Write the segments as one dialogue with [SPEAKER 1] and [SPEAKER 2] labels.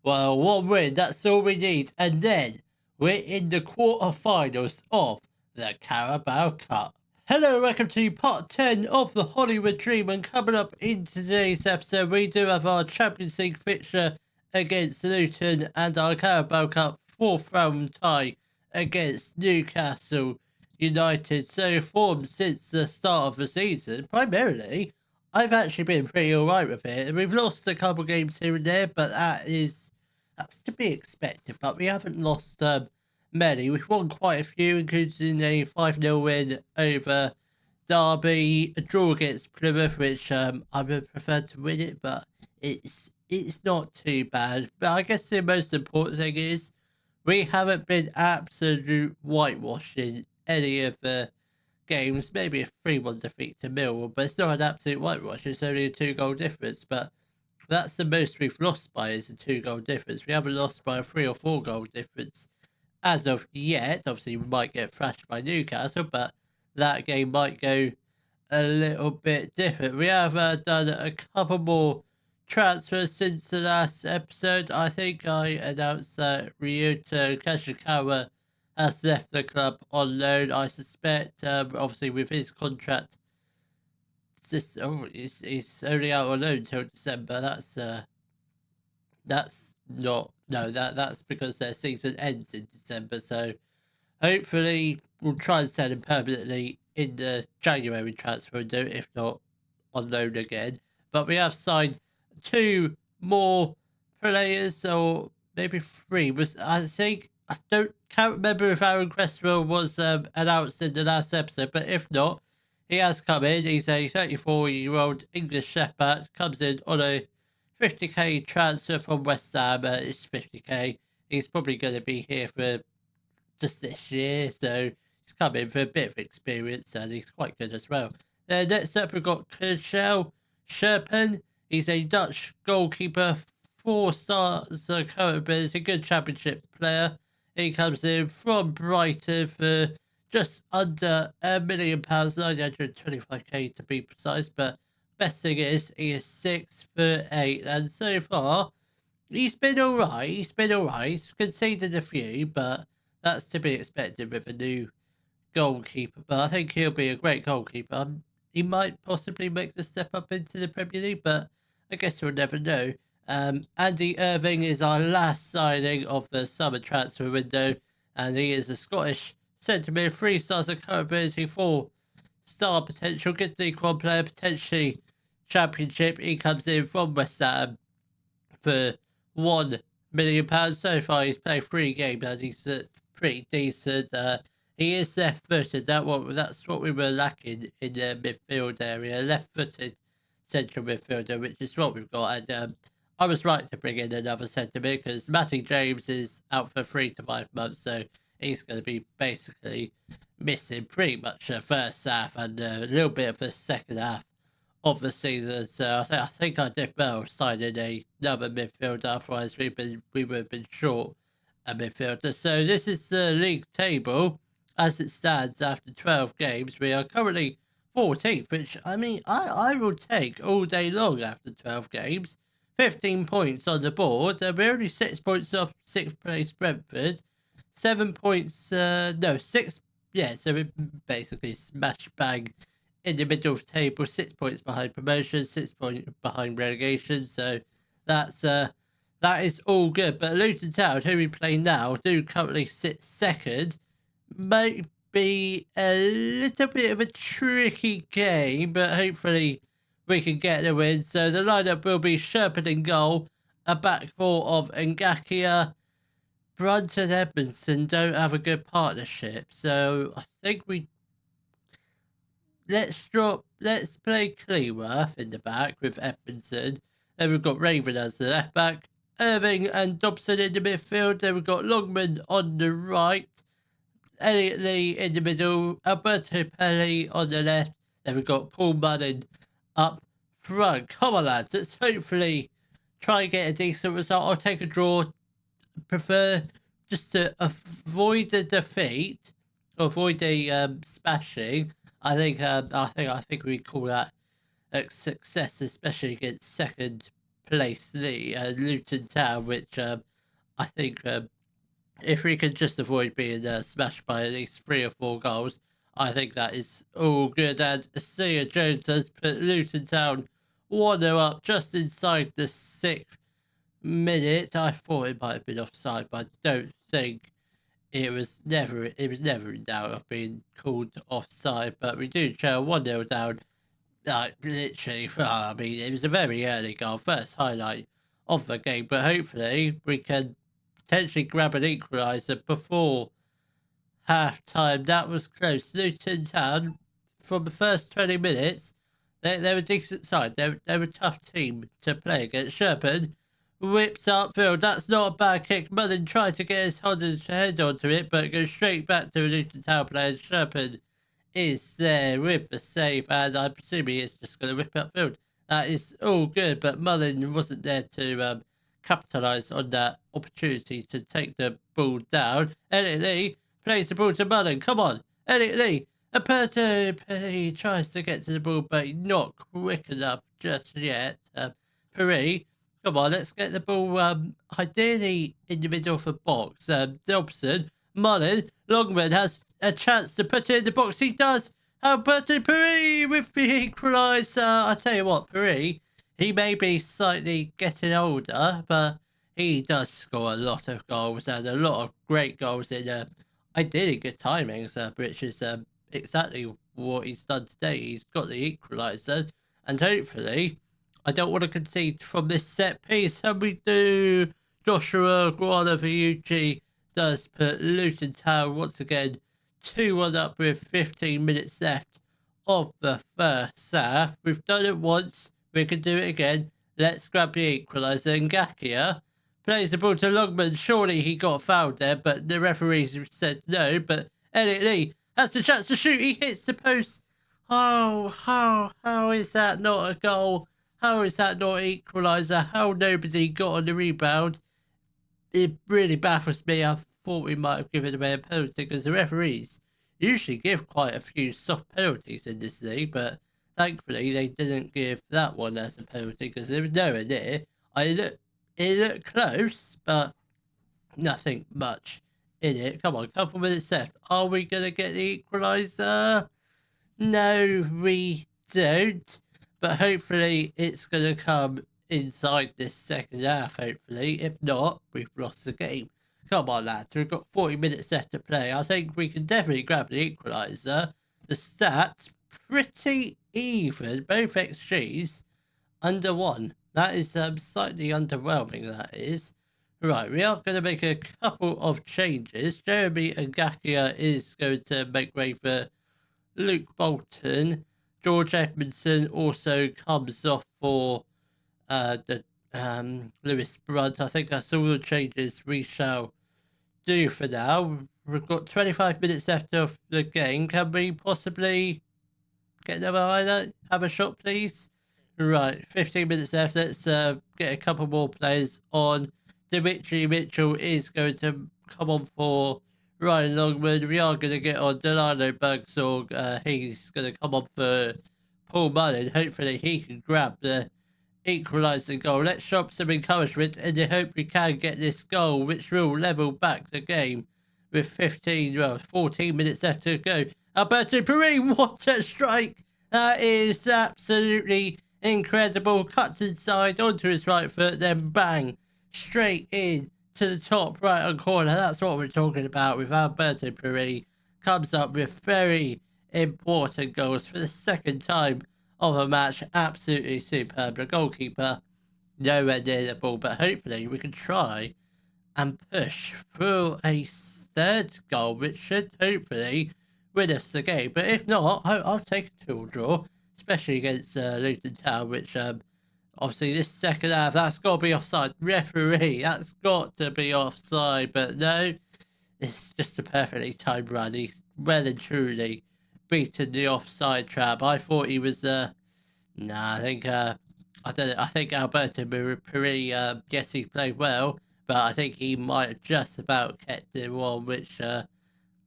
[SPEAKER 1] Well, one win, that's all we need. And then we're in the quarterfinals of the Carabao Cup. Hello, welcome to part 10 of the Hollywood Dream. And coming up in today's episode, we do have our Champions League fixture against Luton and our Carabao Cup fourth round tie against Newcastle United. So, form since the start of the season, primarily, I've actually been pretty alright with it. We've lost a couple games here and there, but that's to be expected. But we haven't lost many. We've won quite a few, including a 5-0 win over Derby, a draw against Plymouth, which I would prefer to win it, but it's not too bad. But I guess the most important thing is we haven't been absolute whitewashing any of the games. Maybe a 3-1 defeat to Millwall, but it's not an absolute whitewash. It's only a 2-goal difference, but that's the most we've lost by is a 2-goal difference. We haven't lost by a 3 or 4-goal difference as of yet. Obviously, we might get thrashed by Newcastle, but that game might go a little bit different. We have done a couple more transfers since the last episode. I think I announced that Ryuto Kashikawa has left the club on loan. I suspect, obviously, with his contract, he's only out on loan until December. That's because their season ends in December. So hopefully we'll try and sell him permanently in the January transfer window, if not on loan again. But we have signed 2 more players, or maybe 3. Can't remember if Aaron Cresswell was announced in the last episode, but if not, he has come in. He's a 34-year-old English shepherd, comes in on a 50k transfer from West Ham. It's 50k. He's probably going to be here for just this year, so he's come in for a bit of experience, and he's quite good as well. Next up, we've got Kjell Sherpen. He's a Dutch goalkeeper, 4 stars current ability, good championship player. He comes in from Brighton for just under £1 million, 925k to be precise. But best thing is, he is 6'8", and so far he's been alright. He's conceded a few, but that's to be expected with a new goalkeeper. But I think he'll be a great goalkeeper. He might possibly make the step up into the Premier League, but I guess we'll never know. Andy Irving is our last signing of the summer transfer window, and he is a Scottish centre mid, 3 stars of current ability, 4-star potential, good League One player, potentially Championship. He comes in from West Ham for £1 million. So far, he's played 3 games, and he's pretty decent. He is left-footed. That's what we were lacking in the midfield area. Left-footed central midfielder, which is what we've got. And I was right to bring in another centre mid because Matty James is out for 3 to 5 months, so he's going to be basically missing pretty much the first half and a little bit of the second half of the season. So I think I did well signing another midfielder. Otherwise, we would have been short a midfielder. So this is the league table as it stands after 12 games. We are currently 14th, which I will take all day long after 12 games. 15 points on the board. We're only 6 points off 6th place Brentford. 7 points, 6. Yeah, so we basically smash bang in the middle of the table. 6 points behind promotion, 6 points behind relegation. So that is all good. But Luton Town, who we play now, do currently sit second. Might be a little bit of a tricky game, but hopefully we can get the win. So the lineup will be Sherpen in goal, a back four of Ngakia. Brunt and Edmondson don't have a good partnership, so I think let's play Cleworth in the back with Edmondson. Then we've got Raven as the left back, Irving and Dobson in the midfield. Then we've got Longman on the right, Elliot Lee in the middle, Alberto Pelli on the left. Then we've got Paul Mullen up front. Come on, lads, let's hopefully try and get a decent result. I'll take a draw. Prefer just to avoid the defeat, avoid the smashing. I think we call that a success, especially against second place Luton Town, which I think if we can just avoid being smashed by at least 3 or 4 goals, I think that is all good. And Sia Jones has put Luton Town 1-0 up just inside the 6th minute. I thought it might have been offside, but I don't think it was never in doubt of being called offside. But we do trail 1-0 down. Like literally, I mean, it was a very early goal, first highlight of the game. But hopefully, we can potentially grab an equaliser before half time. That was close. Luton Town, from the first 20 minutes, they were decent side. They were a tough team to play against. Sherpen whips upfield. That's not a bad kick. Mullen tried to get his head onto it, but goes straight back to a Luton Town player. Sherpen is there with the save, and I presume he is just going to whip upfield. That is all good, but Mullen wasn't there to capitalise on that opportunity to take the ball down. Elliot Lee plays the ball to Mullen. Come on, Elliot Lee. A person, he tries to get to the ball, but he's not quick enough just yet. Paris, come on, let's get the ball ideally in the middle of the box. Dobson, Mullen, Longman has a chance to put it in the box. He does. Alberto Paris with the equaliser. I tell you what, Paris, he may be slightly getting older, but he does score a lot of goals and a lot of great goals in ideally good timings, which is exactly what he's done today. He's got the equaliser, and hopefully, I don't want to concede from this set piece, and we do. Joshua Guadaviucci does put Luton Town once again 2-1 up with 15 minutes left of the first half. We've done it once, we can do it again. Let's grab the equaliser. Ngakia plays the ball to Longman. Surely he got fouled there, but the referees said no. But Elliot Lee has the chance to shoot. He hits the post. Oh, how is that not a goal? How is that not an equaliser? How nobody got on the rebound? It really baffles me. I thought we might have given away a penalty because the referees usually give quite a few soft penalties in this league, but thankfully they didn't give that one as a penalty because there was nowhere near. It looked close, but nothing much in it. Come on, couple minutes left. Are we gonna get the equaliser? No, we don't. But hopefully it's gonna come inside this second half. Hopefully, if not, we've lost the game. Come on, lads. We've got 40 minutes left to play. I think we can definitely grab the equaliser. The stats pretty even. Both XGs under 1. That is slightly underwhelming, that is. Right, we are going to make a couple of changes. Jeremy Ngakia is going to make way for Luke Bolton. George Edmondson also comes off for the Lewis Brunt. I think that's all the changes we shall do for now. We've got 25 minutes left of the game. Can we possibly get another highlight? Have a shot, please. Right, 15 minutes left. Let's get a couple more players on. Dimitri Mitchell is going to come on for Ryan Longman. We are going to get on Delano Bergsorg. He's going to come on for Paul Mullen. Hopefully he can grab the equalising goal. Let's show some encouragement and I hope we can get this goal, which will level back the game with 14 minutes left to go. Alberto Paris, what a strike! That is absolutely incredible. Cuts inside onto his right foot, then bang, straight in to the top right hand corner. That's what we're talking about with Alberto Paris. Comes up with very important goals for the second time of a match. Absolutely superb. The goalkeeper nowhere near the ball, but hopefully we can try and push through a third goal, which should hopefully win us the game. But if not, I'll take a 2 draw, especially against Luton Town, which obviously this second half, that's got to be offside. Referee, that's got to be offside, but no, it's just a perfectly timed run. He's well and truly beaten the offside trap. I thought he was I think I don't know. I think Alberto Paris, yes, he played well, but I think he might have just about kept him on, which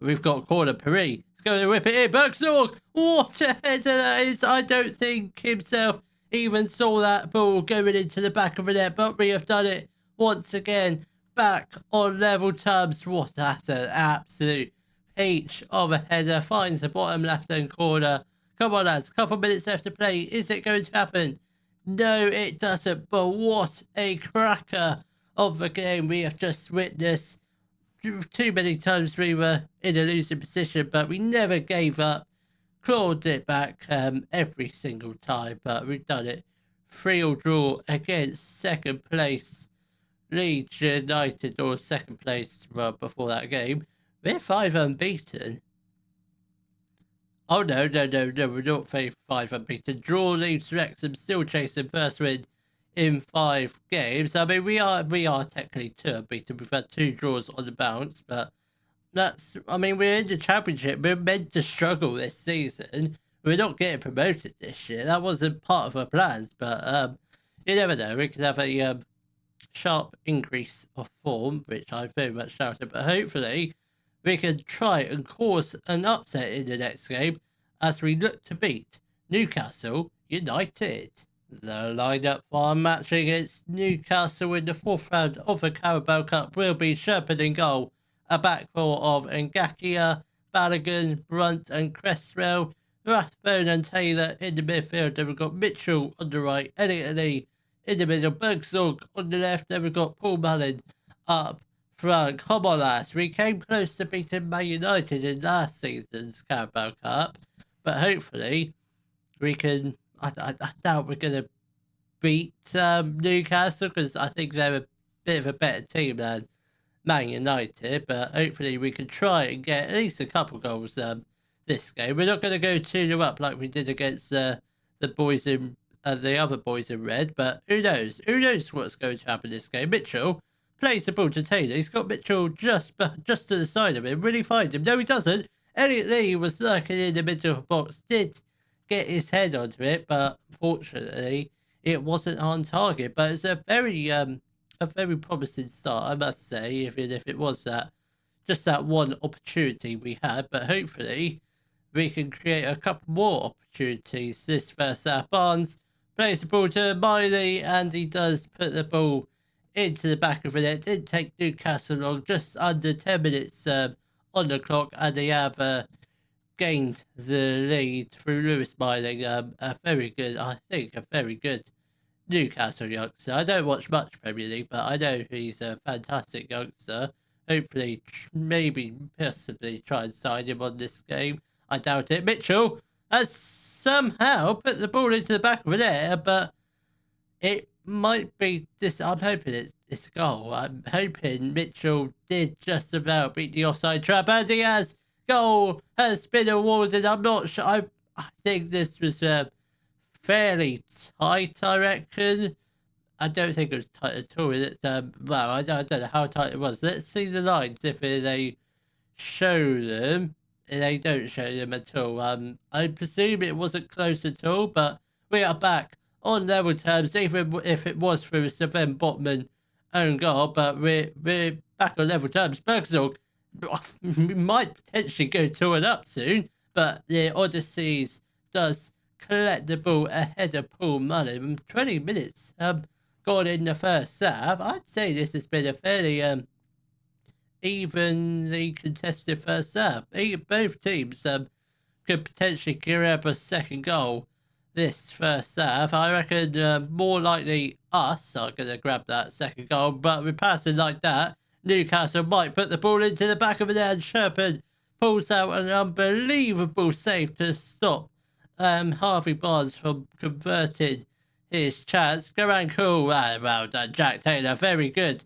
[SPEAKER 1] we've got corner. Paris is going to whip it in. Bergsorg, what a header that is. I don't think himself even saw that ball going into the back of the net, but we have done it once again. Back on level terms. What that's an absolute peach of a header. Finds the bottom left-hand corner. Come on, lads. Couple minutes left to play. Is it going to happen? No, it doesn't. But what a cracker of a game we have just witnessed. Too many times we were in a losing position, but we never gave up. Clawed it back every single time, but we've done it. 3-3 draw against second place Leeds United, or second place before that game. We're 5 unbeaten. Oh no, we're not 5 unbeaten. Draw leaves Wrexham still chasing first win in 5 games. I mean, we are technically 2 unbeaten. We've had 2 draws on the bounce, but we're in the championship. We're meant to struggle this season. We're not getting promoted this year. That wasn't part of our plans, but you never know. We could have a sharp increase of form, which I very much doubt it, but hopefully we can try and cause an upset in the next game as we look to beat Newcastle United. The lineup for our match against Newcastle in the 4th round of the Carabao Cup will be Sherpin in goal, a back four of Ngakia, Balogun, Brunt and Cresswell, Rathbone and Taylor in the midfield. Then we've got Mitchell on the right, Elliot Lee in the middle, Bergsorg on the left. Then we've got Paul Mullin up front. Come on, lads. We came close to beating Man United in last season's Carabao Cup, but hopefully we can. I doubt we're going to beat Newcastle, because I think they're a bit of a better team than Man United, but hopefully we can try and get at least a couple goals this game. We're not going to go 2-0 up like we did against the boys in the other boys in red, but who knows? Who knows what's going to happen this game? Mitchell plays the ball to Taylor. He's got Mitchell just to the side of him. Will he find him? No, he doesn't. Elliot Lee was lurking in the middle of the box, did get his head onto it, but unfortunately it wasn't on target. But it's a very promising start, I must say, even if it was just that one opportunity we had. But hopefully we can create a couple more opportunities this first half. Barnes plays the ball to Miley, and he does put the ball into the back of the net. Didn't take Newcastle long, just under 10 minutes on the clock, and they have gained the lead through Lewis Miley. A very good Newcastle youngster. I don't watch much Premier League, but I know he's a fantastic youngster. Hopefully, possibly try and sign him on this game. I doubt it. Mitchell has somehow put the ball into the back of the net, but it might be this. I'm hoping it's a goal. I'm hoping Mitchell did just about beat the offside trap, and he has. Goal has been awarded. I'm not sure. I think this was fairly tight, I reckon. I don't think it was tight at all. It's well, I don't know how tight it was. Let's see the lines if they show them. They don't show them at all. I presume it wasn't close at all, but we are back on level terms, even if it was through a Sven Botman own goal. But we're back on level terms. Bergsorg, we might potentially go 2-up soon, but the Odysseys does collect the ball ahead of Paul Mullin. 20 minutes gone in the first half. I'd say this has been a fairly evenly contested first half. Both teams could potentially grab a second goal this first half. I reckon more likely us are going to grab that second goal, but with passing like that, Newcastle might put the ball into the back of the net, and Sherpin pulls out an unbelievable save to stop Harvey Barnes from converting his chance. Garancool, well done, Jack Taylor. Very good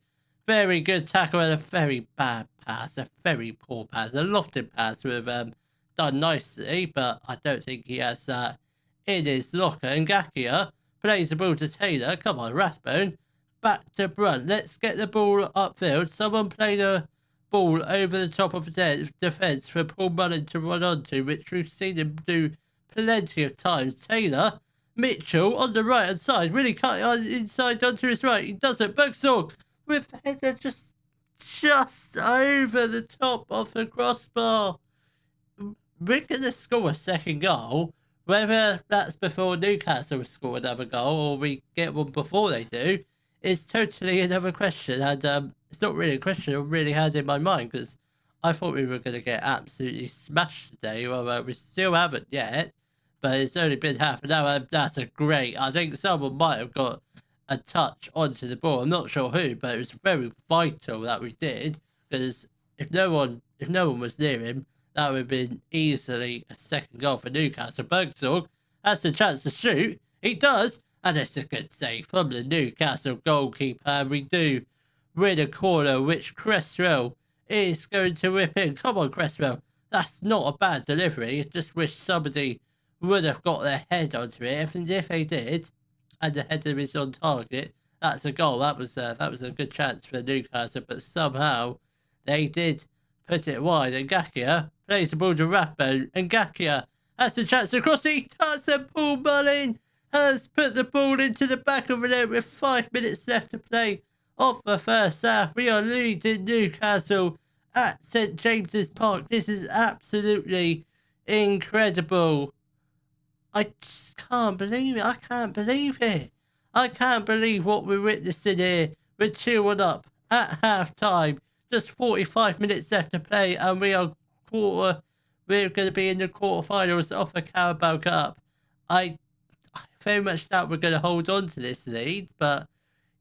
[SPEAKER 1] tackle, and a very bad pass, a very poor pass, a lofted pass with done nicely, but I don't think he has that in his locker. And Ngakia plays the ball to Taylor. Come on, Rathbone. Back to Brunt. Let's get the ball upfield. Someone play the ball over the top of the defence for Paul Mullin to run onto, which we've seen him do plenty of times. Taylor, Mitchell on the right hand side, really cut inside onto his right. He does it. Bergsorg with the header just over the top of the crossbar. We're going to score a second goal Whether that's before Newcastle score another goal or we get one before they do is totally another question. And it's not really a question I really had in my mind because I thought we were going to get absolutely smashed today. Well, we still haven't yet, but it's only been half an hour. That's a great. I think someone might have got a touch onto the ball. I'm not sure who, but it was very vital that we did because if no one was near him, that would have been easily a second goal for Newcastle. Bergsorg has the chance to shoot. He does, and it's a good save from the Newcastle goalkeeper. And we do win a corner, which Cresswell is going to whip in. Come on, Cresswell. That's not a bad delivery. Just wish somebody would have got their head onto it. And if they did, and the header is on target, that's a goal. That was a good chance for Newcastle, but somehow they did put it wide. And Ngakia plays the ball to Rathbone, and Ngakia has the chance to cross. He does, and Paul Mullin has put the ball into the back of the net with 5 minutes left to play of the first half. We are leading Newcastle at St James's Park. This is absolutely incredible. I just can't believe it. I can't believe it. I can't believe what we're witnessing here. We're 2-1 up at half time. Just 45 minutes left to play, and we're going to be in the quarterfinals of the Carabao Cup. I very much doubt we're going to hold on to this lead, but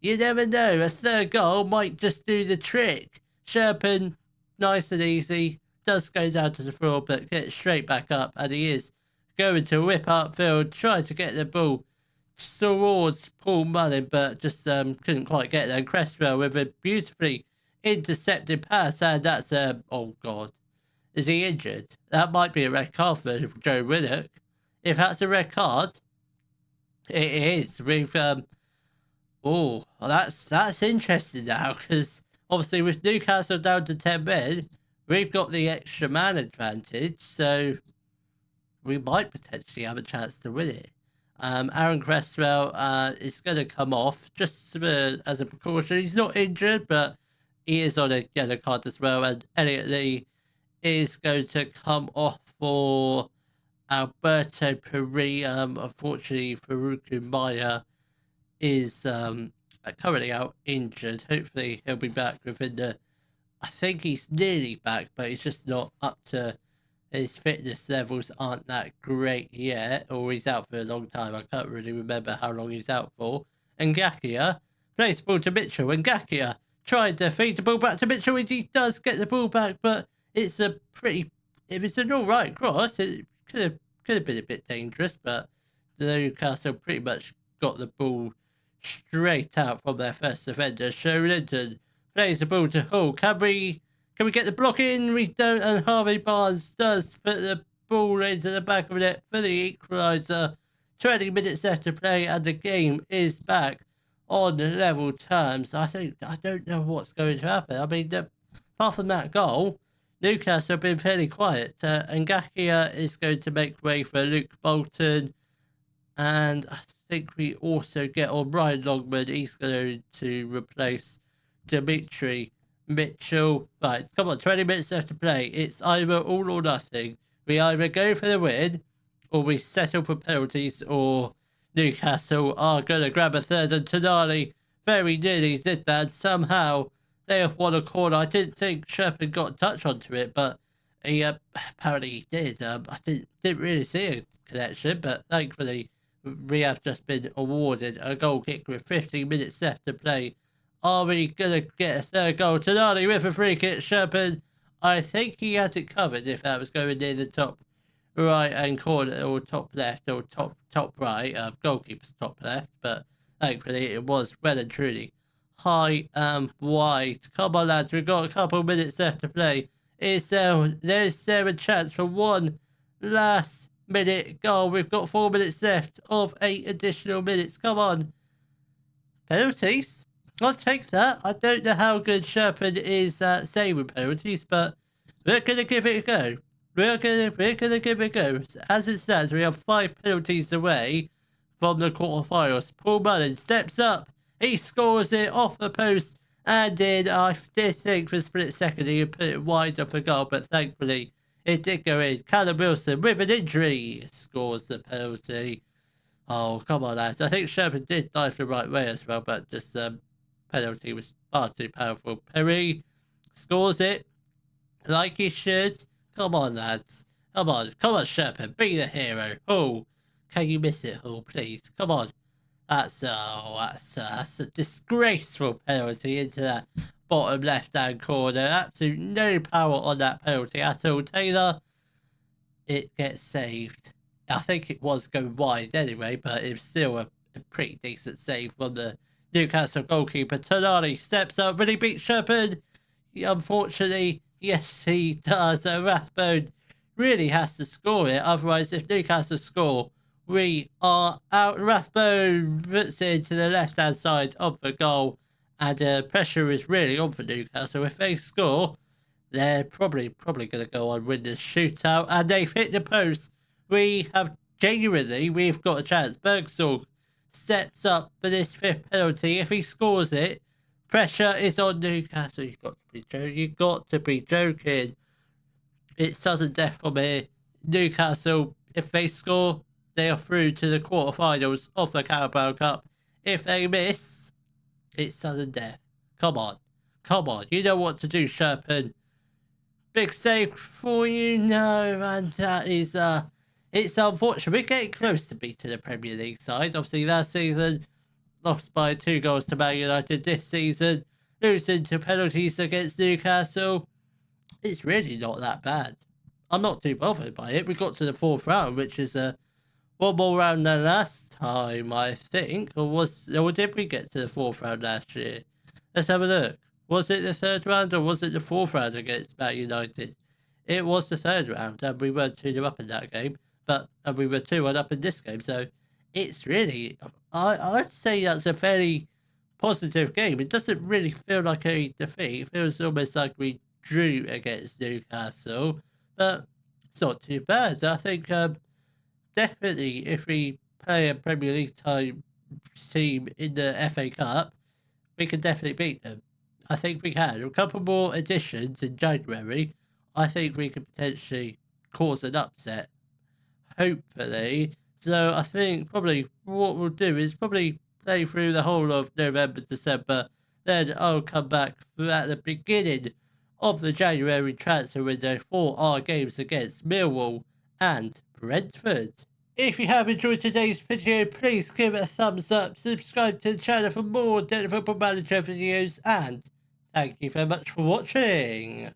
[SPEAKER 1] you never know. A third goal might just do the trick. Sherpen, nice and easy, does go down to the floor, but gets straight back up, and he is going to whip upfield, try to get the ball towards Paul Mullin, but just couldn't quite get there. And Cresswell with a beautifully intercepted pass, and that's oh god, is he injured? That might be a red card for Joe Willock. If that's a red card, it is. We've oh, that's interesting now because obviously with Newcastle down to 10 men, we've got the extra man advantage, so we might potentially have a chance to win it. Aaron Cresswell is going to come off just as a precaution. He's not injured, but he is on a yellow card as well. And Elliot Lee is going to come off for Alberto Peri. Unfortunately, Faruku Maya is currently out injured. Hopefully, he'll be back within the. I think he's nearly back, but he's just not up to. His fitness levels aren't that great yet, or he's out for a long time. I can't really remember how long he's out for. And Ngakia plays the ball to Mitchell, and Ngakia tried to feed the ball back to Mitchell, and he does get the ball back, but it's a pretty. It was an all right cross. It could have been a bit dangerous, but the Newcastle pretty much got the ball straight out from their first defender. Linton plays the ball to Hull. Can we get the block in? We don't, and Harvey Barnes does put the ball into the back of the net for the equaliser. 20 minutes left to play, and the game is back on level terms. I don't know what's going to happen. I mean, apart from that goal, Newcastle have been fairly quiet. Ngakia is going to make way for Luke Bolton, and I think we also get on Ryan Longman. He's going to replace Dimitri Mitchell. Right, come on, 20 minutes left to play. It's either all or nothing. We either go for the win, or we settle for penalties, or Newcastle are going to grab a third. And Tonali very nearly did that. Somehow they have won a corner. I didn't think Sherpen got a touch onto it, but he apparently he did. I didn't really see a connection, but thankfully we have just been awarded a goal kick with 15 minutes left to play. Are we going to get a third goal? Tonali with a free kick. Sherpen, I think he had it covered if that was going near the top right hand corner, or top left, or top right. Goalkeeper's top left, but thankfully it was well and truly high and wide. Come on, lads, we've got a couple of minutes left to play. Is there a chance for one last minute goal? We've got 4 minutes left of 8 additional minutes. Come on. Penalties? I'll take that. I don't know how good Sherpen is at saving penalties, but we're going to give it a go. We're gonna give it a go. As it stands, we have 5 penalties away from the quarterfinals. Paul Mullin steps up. He scores it off the post, and in. I did think for a split second he would put it wide off the goal, but thankfully It did go in. Callum Wilson, with an injury, scores the penalty. Oh, come on, lads. I think Sherman did dive the right way as well, but just penalty was far too powerful. Perry scores it like he should. Come on, lads. Come on, Sherman. Be the hero. Oh, can you miss it, Hull, please? Come on. That's a disgraceful penalty into that bottom left-hand corner. Absolute no power on that penalty at all. Taylor, it gets saved. I think it was going wide anyway, but it was still a pretty decent save from the Newcastle goalkeeper. Tonali steps up, really beats Sherman. Unfortunately, yes, he does. Rathbone really has to score it. Otherwise, if Newcastle score, we are out. Rathbone puts it to the left-hand side of the goal, and pressure is really on for Newcastle. If they score, they're probably going to go on win the shootout, and they've hit the post. We've got a chance. Bergsorg steps up for this fifth penalty. If he scores it, pressure is on Newcastle. You've got to be joking. It's sudden death from here. Newcastle, if they score, they are through to the quarterfinals of the Carabao Cup. If they miss, it's sudden death. Come on. You know what to do, Sherpen. Big save for you. No, and that is it's unfortunate. We're getting close to beating the Premier League side. Obviously, last season lost by 2 goals to Man United. This season, losing to penalties against Newcastle. It's really not that bad. I'm not too bothered by it. We got to the 4th round, which is one more round than last time, I think. Or did we get to the 4th round last year? Let's have a look. Was it the 3rd round or was it the 4th round against Man United? It was the 3rd round, and we weren't 2-0 up in that game, and we were 2-1 up in this game. So it's really, I'd say that's a fairly positive game. It doesn't really feel like a defeat. It feels almost like we drew against Newcastle, but it's not too bad. I think definitely if we play a Premier League team in the FA Cup, we can definitely beat them. I think we can. A couple more additions in January, I think we could potentially cause an upset. Hopefully. So I think probably what we'll do is probably play through the whole of November, December. Then I'll come back at the beginning of the January transfer window for our games against Millwall and Brentford. If you have enjoyed today's video, please give it a thumbs up, subscribe to the channel for more Daily Football Manager videos, and thank you very much for watching.